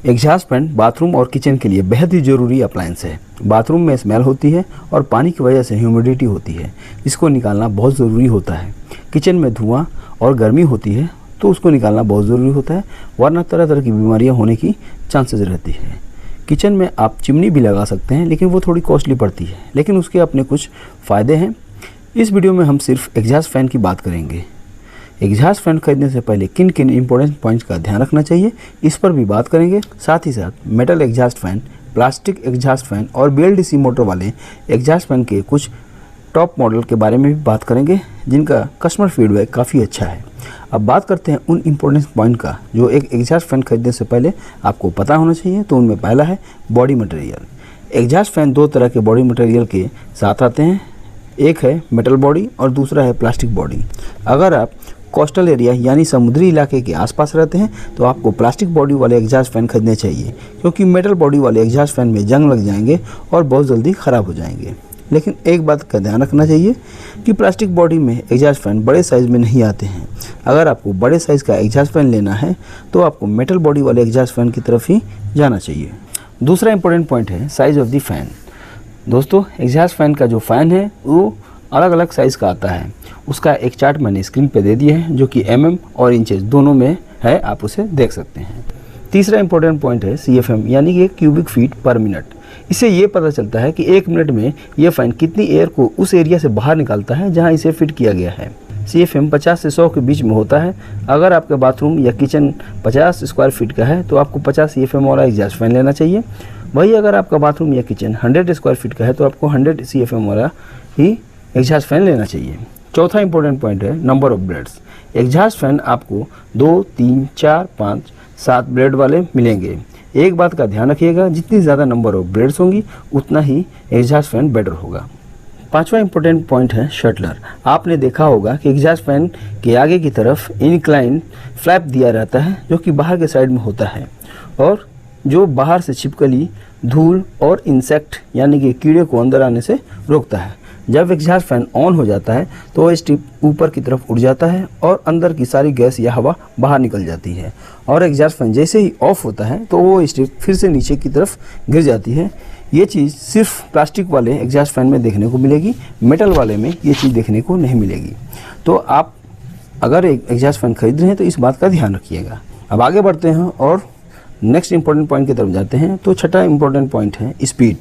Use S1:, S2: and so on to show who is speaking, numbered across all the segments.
S1: Exhaust fan bathroom और kitchen के लिए बेहद ही ज़रूरी अप्लायंस है। बाथरूम में स्मेल होती है और पानी की वजह से ह्यूमिडिटी होती है, इसको निकालना बहुत ज़रूरी होता है। किचन में धुआं और गर्मी होती है तो उसको निकालना बहुत ज़रूरी होता है, वरना तरह तरह की बीमारियां होने की चांसेस रहती है। किचन में आप चिमनी भी लगा सकते हैं, लेकिन वो थोड़ी कॉस्टली पड़ती है, लेकिन उसके अपने कुछ फ़ायदे हैं। इस वीडियो में हम सिर्फ एग्जॉस्ट फैन की बात करेंगे। एग्जॉस्ट फैन खरीदने से पहले किन किन इंपॉर्टेंट पॉइंट्स का ध्यान रखना चाहिए, इस पर भी बात करेंगे। साथ ही साथ metal exhaust fan, plastic exhaust fan और BLDC मोटर वाले एग्जॉस्ट फैन के कुछ टॉप मॉडल के बारे में भी बात करेंगे, जिनका कस्टमर फीडबैक काफ़ी अच्छा है। अब बात करते हैं उन इंपॉर्टेंट पॉइंट का जो एक एग्जॉस्ट फैन खरीदने से पहले आपको पता होना चाहिए। तो उनमें पहला है बॉडी मटेरियल। एग्जॉस्ट फैन दो तरह के बॉडी मटेरियल के साथ आते हैं, एक है मेटल बॉडी और दूसरा है प्लास्टिक बॉडी। अगर आप कोस्टल एरिया यानी समुद्री इलाके के आसपास रहते हैं तो आपको प्लास्टिक बॉडी वाले एग्जॉस्ट फैन खरीदने चाहिए, क्योंकि मेटल बॉडी वाले एग्जॉस्ट फैन में जंग लग जाएंगे और बहुत जल्दी ख़राब हो जाएंगे। लेकिन एक बात का ध्यान रखना चाहिए कि प्लास्टिक बॉडी में एग्जॉस्ट फैन बड़े साइज़ में नहीं आते हैं। अगर आपको बड़े साइज़ का एग्जॉस्ट फैन लेना है तो आपको मेटल बॉडी वाले एग्जॉस्ट फैन की तरफ ही जाना चाहिए। दूसरा इंपॉर्टेंट पॉइंट है साइज़ ऑफ द फैन। दोस्तों, एग्जॉस्ट फैन का जो फ़ैन है वो अलग अलग साइज़ का आता है। उसका एक चार्ट मैंने स्क्रीन पे दे दिया है, जो कि mm और इंचेस दोनों में है, आप उसे देख सकते हैं। तीसरा इंपॉर्टेंट पॉइंट है CFM यानी कि क्यूबिक फीट पर मिनट। इससे ये पता चलता है कि 1 मिनट में ये फ़ैन कितनी एयर को उस एरिया से बाहर निकालता है जहाँ इसे फिट किया गया है। CFM 50 से 100 के बीच में होता है। अगर आपका बाथरूम या किचन 50 स्क्वायर फीट का है तो आपको 50 CFM वाला एग्जॉस्ट फैन लेना चाहिए। वही अगर आपका बाथरूम या किचन 100 स्क्वायर फीट का है तो आपको 100 CFM वाला ही एग्जॉस्ट फैन लेना चाहिए। चौथा इंपॉर्टेंट पॉइंट है number of blades. Exhaust fan आपको 2, 3, 4, 5, 7 ब्लेड वाले मिलेंगे। एक बात का ध्यान रखिएगा, जितनी ज़्यादा नंबर ऑफ ब्लेड्स होंगी उतना ही एग्जॉस्ट फैन बेटर होगा। पांचवा इंपॉर्टेंट पॉइंट है शटलर। आपने देखा होगा कि एग्जॉस्ट फैन के आगे की तरफ इनक्लाइन फ्लैप दिया रहता है, जो कि बाहर के साइड में होता है और जो बाहर से छिपकली, धूल और इंसेक्ट यानी कि कीड़े को अंदर आने से रोकता है। जब एग्जॉस्ट फैन ऑन हो जाता है तो वो स्ट्रिप ऊपर की तरफ उड़ जाता है और अंदर की सारी गैस या हवा बाहर निकल जाती है, और एग्जॉस्ट फैन जैसे ही ऑफ होता है तो वो स्ट्रिप फिर से नीचे की तरफ गिर जाती है। ये चीज़ सिर्फ प्लास्टिक वाले एग्जॉस्ट फैन में देखने को मिलेगी, मेटल वाले में ये चीज़ देखने को नहीं मिलेगी। तो आप अगर एक एग्जॉस्ट फैन खरीद रहे हैं तो इस बात का ध्यान रखिएगा। अब आगे बढ़ते हैं और नेक्स्ट इंपॉर्टेंट पॉइंट की तरफ जाते हैं। तो छठा इंपॉर्टेंट पॉइंट है स्पीड।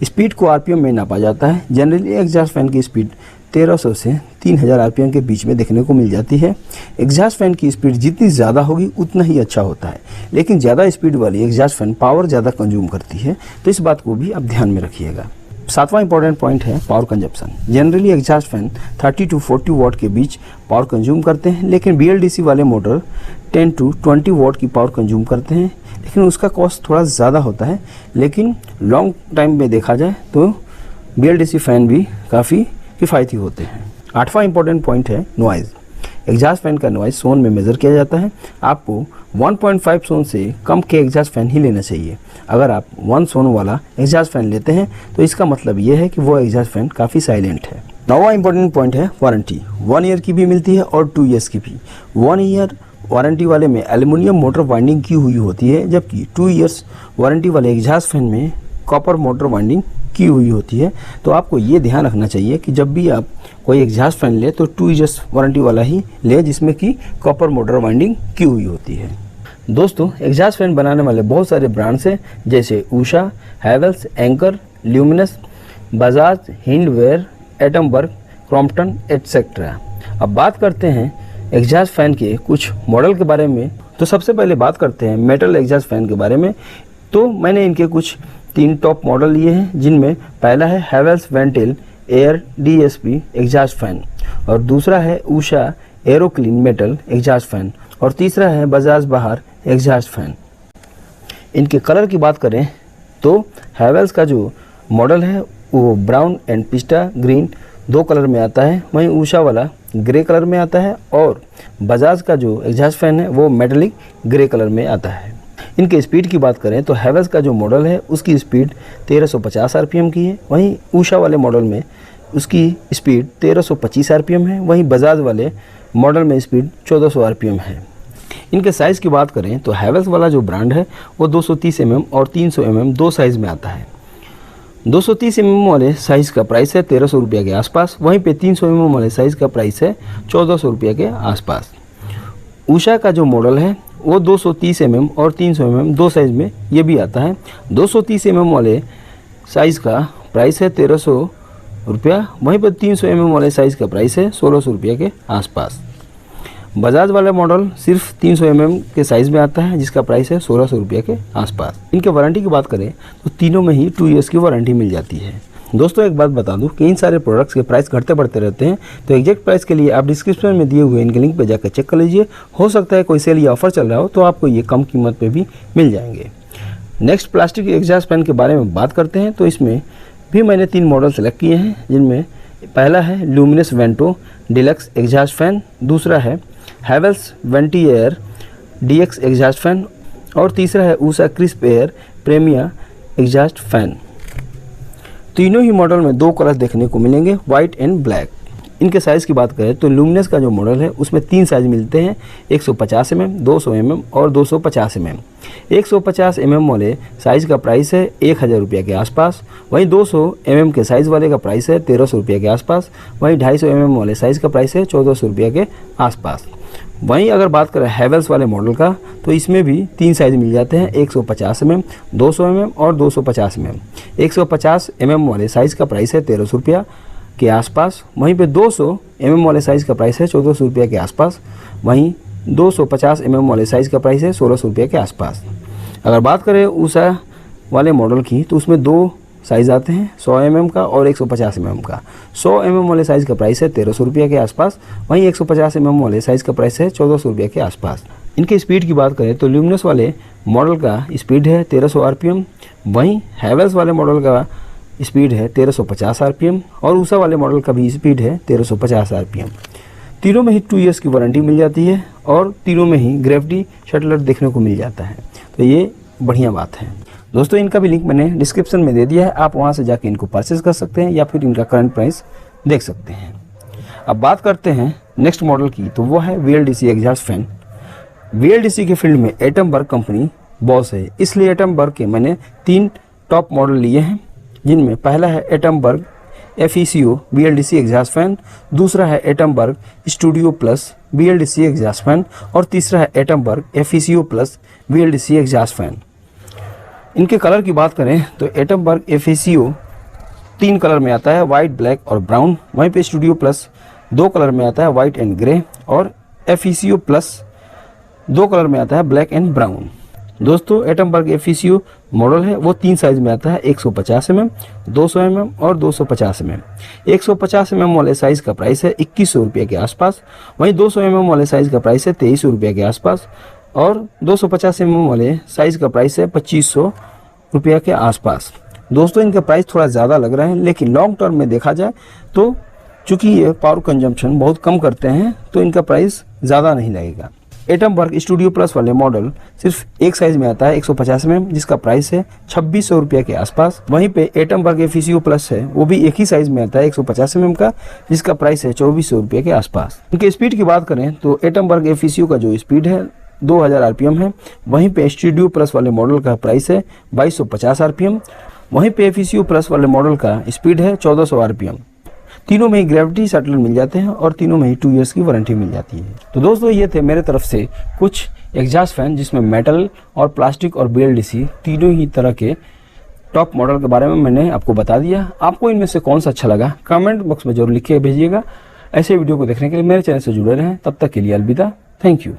S1: स्पीड को RPM में नापा जाता है। जनरली एग्जॉस्ट फैन की स्पीड 1300 से 3000 RPM के बीच में देखने को मिल जाती है। एग्जॉस्ट फैन की स्पीड जितनी ज़्यादा होगी उतना ही अच्छा होता है, लेकिन ज़्यादा स्पीड वाली एग्जॉस्ट फैन पावर ज़्यादा कंज्यूम करती है, तो इस बात को भी आप ध्यान में रखिएगा। सातवां इंपॉर्टेंट पॉइंट है power consumption. Generally exhaust fan 30 to 40 वाट के बीच पावर कंज्यूम करते हैं, लेकिन BLDC वाले मोटर 10 to 20 वाट की पावर कंज्यूम करते हैं, लेकिन उसका कॉस्ट थोड़ा ज़्यादा होता है। लेकिन लॉन्ग टाइम में देखा जाए तो BLDC फैन भी काफ़ी किफ़ायती होते हैं। आठवां इंपॉर्टेंट पॉइंट है नॉइज़। एग्जॉस्ट फैन का नॉइज़ सोन में मेज़र किया जाता है। आपको 1.5 सोन से कम के एग्जॉस्ट फैन ही लेना चाहिए। अगर आप 1 सोन वाला एग्जॉस्ट फैन लेते हैं तो इसका मतलब ये है कि वो एग्जॉस्ट फैन काफ़ी साइलेंट है। नौवां इंपॉर्टेंट पॉइंट है वारंटी। 1 ईयर की भी मिलती है और 2 ईयर्स की भी। 1 ईयर वारंटी वाले में एल्युमिनियम मोटर वाइंडिंग की हुई होती है, जबकि 2 ईयर्स वारंटी वाले एग्जॉस्ट फैन में कॉपर मोटर वाइंडिंग की हुई होती है। तो आपको ये ध्यान रखना चाहिए कि जब भी आप कोई एग्जॉस्ट फैन ले तो 2 ईयर्स वारंटी वाला ही ले, जिसमें कि कॉपर मोटर वाइंडिंग की हुई होती है। दोस्तों, एग्जॉस्ट फैन बनाने वाले बहुत सारे ब्रांड्स हैं, जैसे Usha, Havells, Anchor, Luminous, Bajaj, Hindware, Atomberg, Crompton etcetera. अब बात करते हैं एग्जॉस्ट फैन के कुछ मॉडल के बारे में। तो सबसे पहले बात करते हैं मेटल एग्जॉस्ट फैन के बारे में। तो मैंने इनके कुछ 3 टॉप मॉडल लिए हैं, जिनमें पहला है Havells Ventil Air DSP exhaust fan, और दूसरा है Usha Aeroclean metal exhaust fan, और तीसरा है बजाज बहार एग्जॉस्ट फैन। इनके कलर की बात करें तो हैवेल्स का जो मॉडल है वो ब्राउन एंड पिस्टा ग्रीन 2 कलर में आता है, वहीं उषा वाला ग्रे कलर में आता है, और बजाज का जो एग्जॉस्ट फैन है वो मेटेलिक ग्रे कलर में आता है। इनके स्पीड की बात करें तो हैवेल्स का जो मॉडल है उसकी स्पीड 1350 RPM की है, वहीं उषा वाले मॉडल में उसकी स्पीड 1325 RPM है, वहीं बजाज वाले मॉडल में स्पीड 1400 RPM है। इनके साइज़ की बात करें तो हैवेल्स वाला जो ब्रांड है वो 230 mm और 300 mm दो साइज़ में आता है। 230 mm वाले साइज़ का प्राइस है 1300 रुपये के आसपास, वहीं पे 300 mm वाले साइज़ का प्राइस है 1400 रुपये के आसपास। उषा का जो मॉडल है वो 230 mm और 300 mm दो साइज़ में ये भी आता है। 230 mm वाले साइज़ का प्राइस है 1300 रुपया, वहीं पर 300 mm वाले साइज़ का प्राइस है 1600 रुपये के आसपास। बजाज वाला मॉडल सिर्फ 300 mm के साइज़ में आता है जिसका प्राइस है 1600 रुपये के आसपास। इनके वारंटी की बात करें तो तीनों में ही 2 ईयर्स की वारंटी मिल जाती है। दोस्तों एक बात बता दूं कि इन सारे प्रोडक्ट्स के प्राइस घटते बढ़ते रहते हैं, तो एग्जैक्ट प्राइस के लिए आप डिस्क्रिप्शन में दिए हुए इनके लिंक पर जाकर चेक कर लीजिए। हो सकता है कोई सेल या ऑफर चल रहा हो तो आपको ये कम कीमत पे भी मिल जाएंगे। नेक्स्ट प्लास्टिक एग्जॉस्ट फैन के बारे में बात करते हैं, तो इसमें भी मैंने 3 मॉडल सेलेक्ट किए हैं, जिनमें पहला है Luminous Vento Deluxe exhaust fan, दूसरा है Havells Venti Air DX exhaust fan और तीसरा है Usha Crisp Air Premier exhaust fan. तीनों ही मॉडल में 2 कलर देखने को मिलेंगे, वाइट एंड ब्लैक। इनके साइज़ की बात करें तो ल्यूमिनस का जो मॉडल है उसमें 3 साइज़ मिलते हैं, 150 mm, 200 mm और 250 mm। 150 mm वाले साइज़ का प्राइस है 1000 रुपये के आसपास, वहीं 200 mm के साइज़ वाले का प्राइस है 1300 रुपये के आसपास, वहीं 250 mm वाले साइज़ का प्राइस है 1400 रुपये के आसपास। वहीं अगर बात करें हैवेल्स वाले मॉडल का तो इसमें भी 3 साइज़ मिल जाते हैं, 150 mm, 200 mm और 250 mm। 150 mm वाले साइज़ का प्राइस है 1300 रुपया के आसपास, वहीं पे 200 mm वाले साइज़ का प्राइस है 1400 रुपये के आसपास, वहीं 250 mm वाले साइज़ का प्राइस है 1600 रुपये के आसपास। अगर बात करें उषा वाले मॉडल की तो उसमें 2 साइज़ आते हैं, 100 mm का और 150 mm का। 100 mm वाले साइज़ का प्राइस है 1300 रुपये के आसपास, वहीं 150 mm वाले साइज़ का प्राइस है 1400 रुपये के आसपास। इनके स्पीड की बात करें तो ल्यूमिनस वाले मॉडल का स्पीड है 1300 RPM, वहीं हैवेल्स वाले मॉडल का स्पीड है 1350 RPM और उषा वाले मॉडल का भी स्पीड है 1350 RPM। तीनों में ही 2 ईयर्स की वारंटी मिल जाती है और तीनों में ही ग्रेविटी शटलर देखने को मिल जाता है, तो ये बढ़िया बात है। दोस्तों इनका भी लिंक मैंने डिस्क्रिप्शन में दे दिया है, आप वहाँ से जाके इनको परचेज़ कर सकते हैं या फिर इनका करंट प्राइस देख सकते हैं। अब बात करते हैं नेक्स्ट मॉडल की, तो वो है VLDC एग्जॉस्ट फैन। VLDC के फील्ड में एटमबर्ग कंपनी बॉस है, इसलिए एटमबर्ग के मैंने 3 टॉप मॉडल लिए हैं, जिनमें पहला है Atomberg FECO VLDC exhaust fan, दूसरा है Atomberg studio plus VLDC exhaust fan और तीसरा है Atomberg FECO plus VLDC exhaust fan. इनके कलर की बात करें तो एटमबर्ग FECO 3 कलर में आता है, वाइट, ब्लैक और ब्राउन, वहीं पे स्टूडियो प्लस 2 कलर में आता है, वाइट एंड ग्रे, और FECO प्लस 2 कलर में आता है, ब्लैक एंड ब्राउन। दोस्तों एटमबर्ग FECO मॉडल है वो 3 साइज़ में आता है, 150 mm, 200 mm और 250 mm। 150 mm वाले साइज़ का प्राइस है 2100 रुपये के आसपास, वहीं 200 mm वाले साइज़ का प्राइस है 2300 रुपये के आसपास और 250 mm वाले साइज़ का प्राइस है 2500 रुपये के आसपास। दोस्तों इनका प्राइस थोड़ा ज़्यादा लग रहा है, लेकिन लॉन्ग टर्म में देखा जाए तो चूँकि ये पावर कंजम्पशन बहुत कम करते हैं तो इनका प्राइस ज़्यादा नहीं लगेगा। एटमबर्ग स्टूडियो प्लस वाले मॉडल सिर्फ 1 साइज़ में आता है, 150 mm, जिसका प्राइस है 2600 रुपये के आसपास। वहीं पे एटमबर्ग FECO प्लस है वो भी एक ही साइज़ में आता है, 150 mm का, जिसका प्राइस है 2400 रुपये के आसपास। इनके स्पीड की बात करें तो एटमबर्ग FECO का जो स्पीड है 2000 RPM है, वहीं पे स्टूडियो प्लस वाले मॉडल का प्राइस है 2250 RPM, वहीं पे FECO प्लस वाले मॉडल का स्पीड है 1400 RPM। तीनों में ही ग्रेविटी शटलर मिल जाते हैं और तीनों में ही 2 ईयर्स की वारंटी मिल जाती है। तो दोस्तों ये थे मेरे तरफ से कुछ एग्जॉस्ट फैन जिसमें मेटल और प्लास्टिक और VLDC तीनों ही तरह के टॉप मॉडल के बारे में मैंने आपको बता दिया। आपको इनमें से कौन सा अच्छा लगा कमेंट बॉक्स में जरूर लिख के भेजिएगा। ऐसे वीडियो को देखने के लिए मेरे चैनल से जुड़े रहें। तब तक के लिए अलविदा, थैंक यू।